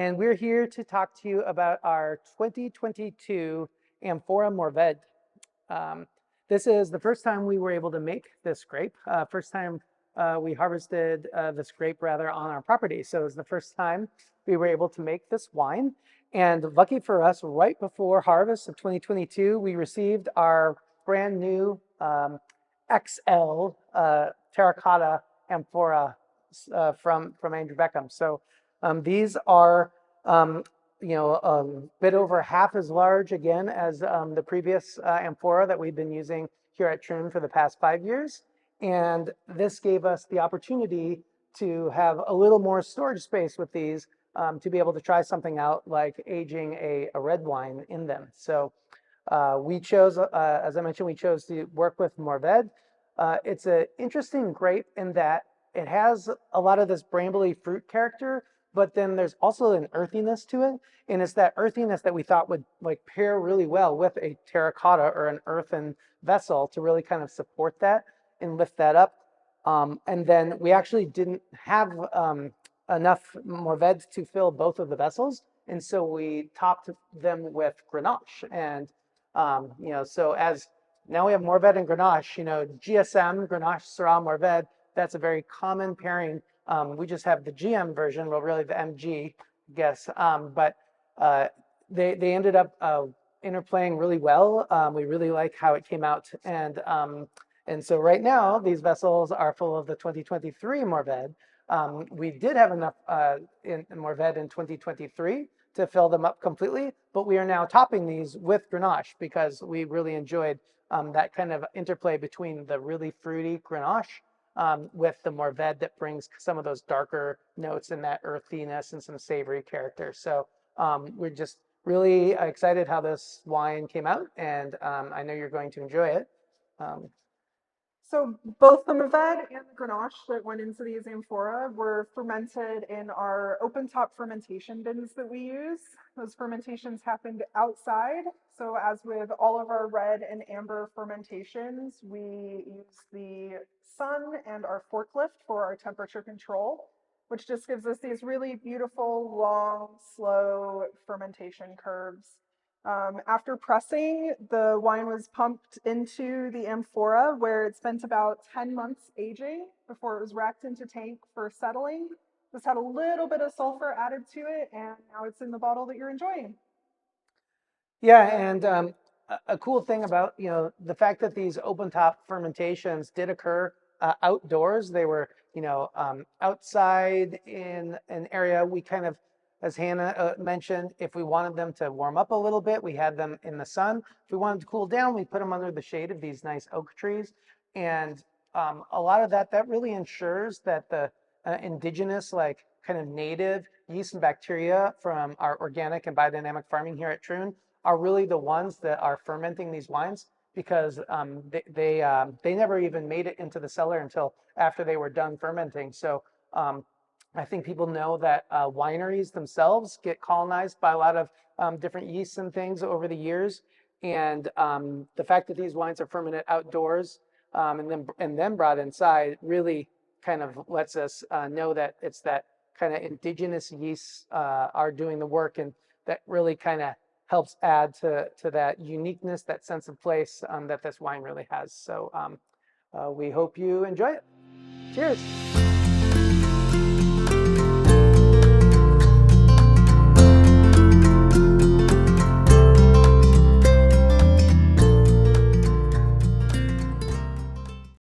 and we're here to talk to you about our 2022 Amphora Mourvèdre. This is the first time we were able to make this grape, first time we harvested this grape rather on our property. So it was the first time we were able to make this wine. And lucky for us, right before harvest of 2022, we received our brand new XL terracotta amphora from Andrew Beckham. So these are a bit over half as large again as the previous amphora that we've been using here at Troon for the past 5 years. And this gave us the opportunity to have a little more storage space with these to be able to try something out like aging a red wine in them. So we chose, as I mentioned, we chose to work with Mourvèdre. It's an interesting grape in that it has a lot of this brambly fruit character, but then there's also an earthiness to it. And it's that earthiness that we thought would pair really well with a terracotta or an earthen vessel to really kind of support that and lift that up. And then we actually didn't have enough Mourvèdre to fill both of the vessels. And so we topped them with Grenache. And, so as now we have Mourvèdre and Grenache, GSM, Grenache, Syrah, Mourvèdre, that's a very common pairing. We just have the GM version, well, really the MG, I guess. But they ended up interplaying really well. We really like how it came out. And so right now, these vessels are full of the 2023 Mourvèdre. We did have enough in Mourvèdre in 2023 to fill them up completely, but we are now topping these with Grenache because we really enjoyed that kind of interplay between the really fruity Grenache with the Mourvèdre that brings some of those darker notes and that earthiness and some savory character. So we're just really excited how this wine came out, and I know you're going to enjoy it. So both the Mourvèdre and the Grenache that went into these amphora were fermented in our open top fermentation bins that we use. Those fermentations happened outside. So as with all of our red and amber fermentations, we use the sun and our forklift for our temperature control, which just gives us these really beautiful, long, slow fermentation curves. After pressing, the wine was pumped into the amphora where it spent about 10 months aging before it was racked into tank for settling. This had a little bit of sulfur added to it, and now it's in the bottle that you're enjoying. Yeah, and a cool thing about the fact that these open top fermentations did occur outdoors. They were outside in an area we kind of, as Hannah mentioned, if we wanted them to warm up a little bit, we had them in the sun. If we wanted to cool down, we put them under the shade of these nice oak trees. And a lot of that really ensures that the indigenous, kind of native yeast and bacteria from our organic and biodynamic farming here at Troon are really the ones that are fermenting these wines, because they never even made it into the cellar until after they were done fermenting. So I think people know that wineries themselves get colonized by a lot of different yeasts and things over the years. And the fact that these wines are fermented outdoors and then brought inside really kind of lets us know that it's that kind of indigenous yeasts are doing the work, and that really kind of helps add to that uniqueness, that sense of place that this wine really has. So we hope you enjoy it. Cheers.